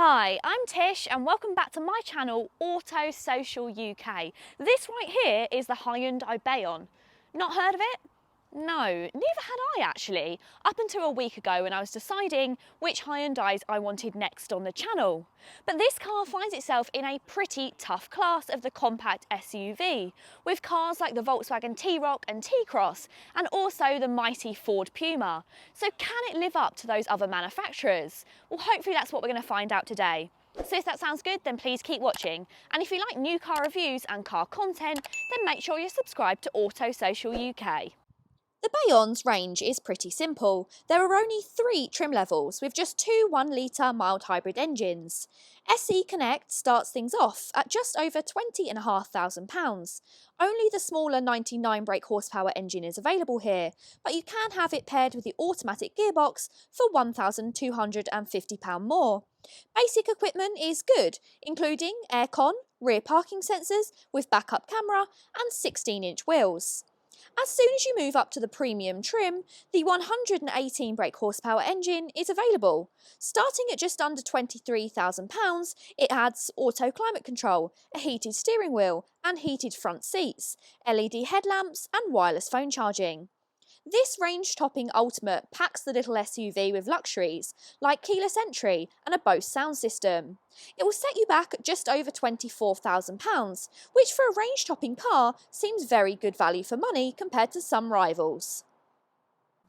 Hi, I'm Tish and welcome back to my channel Auto Social UK. This right here is the Hyundai Bayon. Not heard of it? No, neither had I actually, up until a week ago when I was deciding which Hyundais I wanted next on the channel. But this car finds itself in a pretty tough class of the compact SUV, with cars like the Volkswagen T-Roc and T-Cross, and also the mighty Ford Puma. So can it live up to those other manufacturers? Well, hopefully that's what we're going to find out today. So if that sounds good, then please keep watching. And if you like new car reviews and car content, then make sure you're subscribed to Auto Social UK. The Bayon's range is pretty simple. There are only 3 trim levels with just 2 1-litre mild hybrid engines. SE Connect starts things off at just over £20,500. Only the smaller 99 brake horsepower engine is available here, but you can have it paired with the automatic gearbox for £1,250 more. Basic equipment is good, including aircon, rear parking sensors with backup camera and 16-inch wheels. As soon as you move up to the premium trim, the 118 brake horsepower engine is available. Starting at just under £23,000, it adds auto climate control, a heated steering wheel and heated front seats, LED headlamps and wireless phone charging. This range-topping Ultimate packs the little SUV with luxuries like keyless entry and a Bose sound system. It will set you back at just over £24,000, which for a range-topping car seems very good value for money compared to some rivals.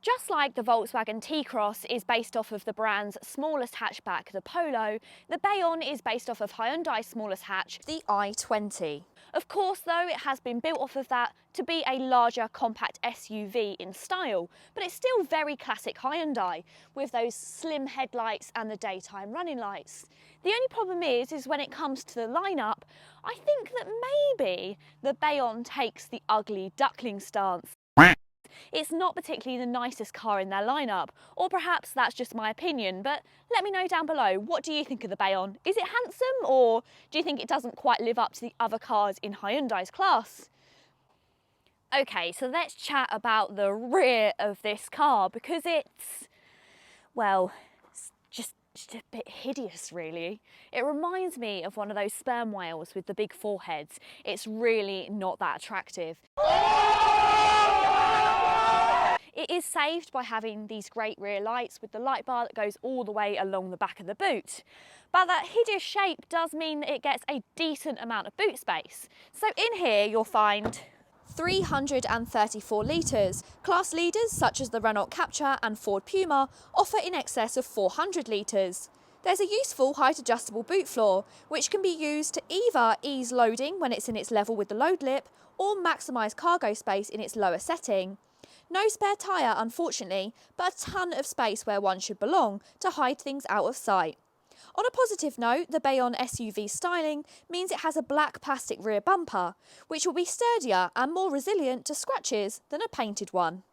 Just like the Volkswagen T-Cross is based off of the brand's smallest hatchback, the Polo, the Bayon is based off of Hyundai's smallest hatch, the i20. Of course though, it has been built off of that to be a larger compact SUV in style, but it's still very classic Hyundai, with those slim headlights and the daytime running lights. The only problem is when it comes to the lineup, I think that maybe the Bayon takes the ugly duckling stance. It's not particularly the nicest car in their lineup, or perhaps that's just my opinion, but let me know down below, what do you think of the Bayon? Is it handsome, or do you think it doesn't quite live up to the other cars in Hyundai's class? Okay, so let's chat about the rear of this car, because it's, well, it's just a bit hideous really. It reminds me of one of those sperm whales with the big foreheads. It's really not that attractive. It is saved by having these great rear lights with the light bar that goes all the way along the back of the boot. But that hideous shape does mean that it gets a decent amount of boot space. So in here you'll find 334 litres. Class leaders such as the Renault Captur and Ford Puma offer in excess of 400 litres. There's a useful height adjustable boot floor, which can be used to either ease loading when it's in its level with the load lip or maximise cargo space in its lower setting. No spare tyre unfortunately, but a ton of space where one should belong to hide things out of sight. On a positive note, the Bayon SUV styling means it has a black plastic rear bumper, which will be sturdier and more resilient to scratches than a painted one.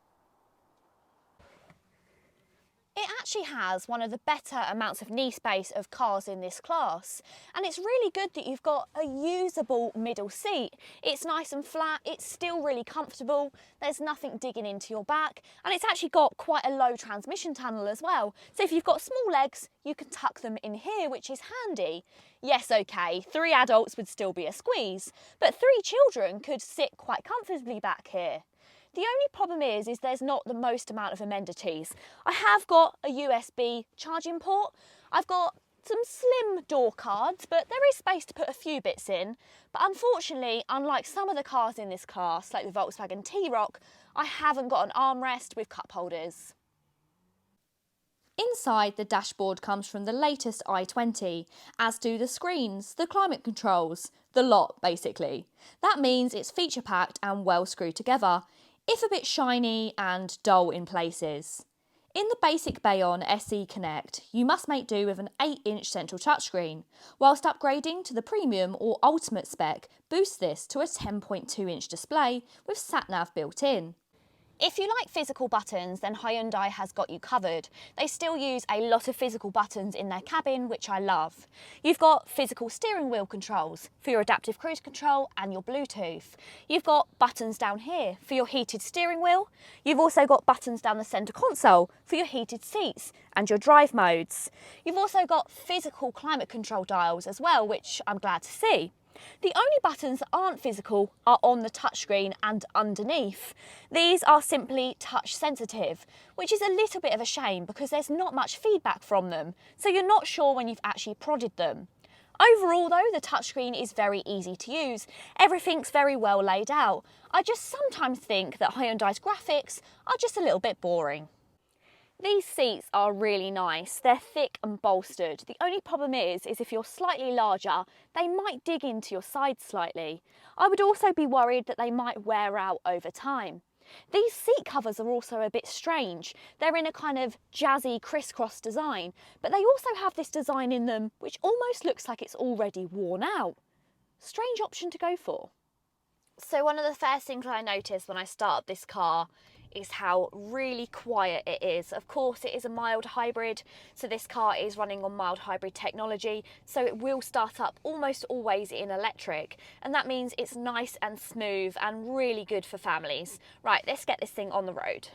It actually has one of the better amounts of knee space of cars in this class, and it's really good that you've got a usable middle seat. It's nice and flat, it's still really comfortable, there's nothing digging into your back, and it's actually got quite a low transmission tunnel as well. So if you've got small legs, you can tuck them in here, which is handy. Yes, okay, 3 adults would still be a squeeze, but 3 children could sit quite comfortably back here. The only problem is there's not the most amount of amenities. I have got a USB charging port. I've got some slim door cards, but there is space to put a few bits in. But unfortunately, unlike some of the cars in this class, like the Volkswagen T-Roc, I haven't got an armrest with cup holders. Inside, the dashboard comes from the latest i20, as do the screens, the climate controls, the lot basically. That means it's feature packed and well screwed together, if a bit shiny and dull in places. In the basic Bayon SE Connect, you must make do with an 8-inch central touchscreen, whilst upgrading to the premium or ultimate spec boosts this to a 10.2-inch display with sat-nav built in. If you like physical buttons, then Hyundai has got you covered. They still use a lot of physical buttons in their cabin, which I love. You've got physical steering wheel controls for your adaptive cruise control and your Bluetooth. You've got buttons down here for your heated steering wheel. You've also got buttons down the centre console for your heated seats and your drive modes. You've also got physical climate control dials as well, which I'm glad to see. The only buttons that aren't physical are on the touchscreen and underneath. These are simply touch sensitive, which is a little bit of a shame because there's not much feedback from them, so you're not sure when you've actually prodded them. Overall though, the touchscreen is very easy to use. Everything's very well laid out. I just sometimes think that Hyundai's graphics are just a little bit boring. These seats are really nice. They're thick and bolstered. The only problem is if you're slightly larger, they might dig into your sides slightly. I would also be worried that they might wear out over time. These seat covers are also a bit strange. They're in a kind of jazzy crisscross design, but they also have this design in them which almost looks like it's already worn out. Strange option to go for. So one of the first things I noticed when I started this car is how really quiet it is. Of course, it is a mild hybrid, so this car is running on mild hybrid technology, so it will start up almost always in electric, and that means it's nice and smooth and really good for families. Right, let's get this thing on the road.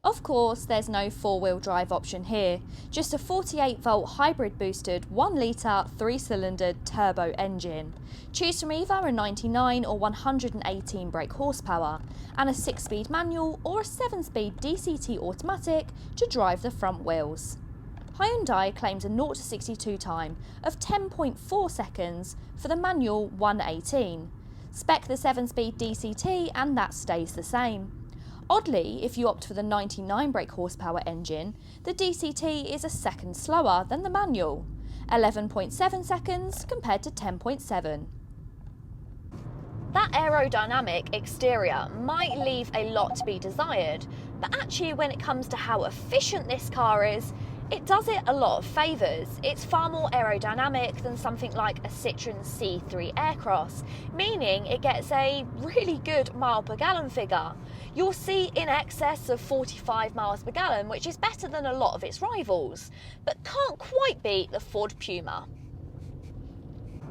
Of course, there's no four-wheel drive option here, just a 48-volt hybrid boosted 1 litre 3-cylinder turbo engine. Choose from either a 99 or 118 brake horsepower and a 6-speed manual or a 7-speed DCT automatic to drive the front wheels. Hyundai claims a 0 to 62 time of 10.4 seconds for the manual 118. Spec the 7-speed DCT and that stays the same. Oddly, if you opt for the 99 brake horsepower engine, the DCT is a second slower than the manual, 11.7 seconds compared to 10.7. That aerodynamic exterior might leave a lot to be desired, but actually when it comes to how efficient this car is, it does it a lot of favours. It's far more aerodynamic than something like a Citroën C3 Aircross, meaning it gets a really good mile per gallon figure. You'll see in excess of 45 miles per gallon, which is better than a lot of its rivals, but can't quite beat the Ford Puma.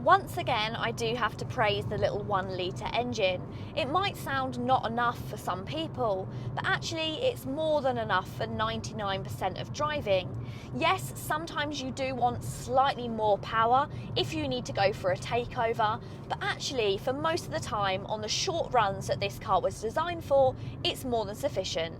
Once again, I do have to praise the little 1 litre engine. It might sound not enough for some people, but actually it's more than enough for 99% of driving. Yes, sometimes you do want slightly more power if you need to go for a takeover, but actually for most of the time on the short runs that this car was designed for, it's more than sufficient.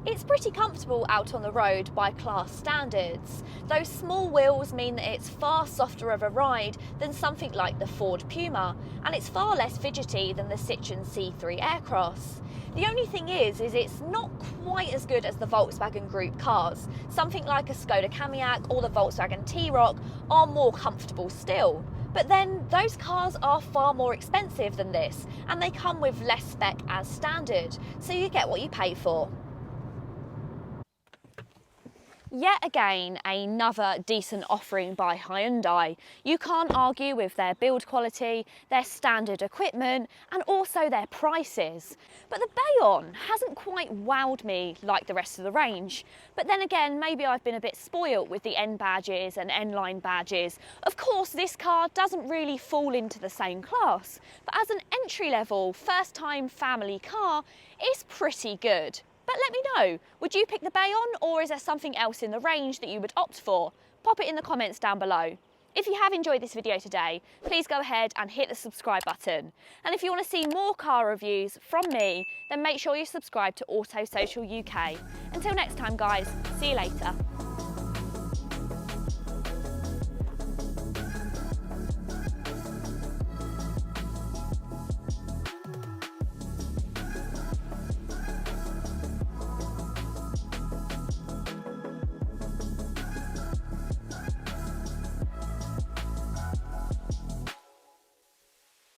It's pretty comfortable out on the road by class standards. Those small wheels mean that it's far softer of a ride than something like the Ford Puma, and it's far less fidgety than the Citroën C3 Aircross. The only thing is it's not quite as good as the Volkswagen Group cars. Something like a Skoda Kamiaq or the Volkswagen T-Roc are more comfortable still. But then those cars are far more expensive than this, and they come with less spec as standard, so you get what you pay for. Yet again, another decent offering by Hyundai. You can't argue with their build quality, their standard equipment, and also their prices. But the Bayon hasn't quite wowed me like the rest of the range. But then again, maybe I've been a bit spoilt with the N badges and N-line badges. Of course, this car doesn't really fall into the same class, but as an entry-level, first-time family car, it's pretty good. But let me know, would you pick the Bayon or is there something else in the range that you would opt for? Pop it in the comments down below. If you have enjoyed this video today, please go ahead and hit the subscribe button. And if you want to see more car reviews from me, then make sure you subscribe to Auto Social UK. Until next time guys, see you later.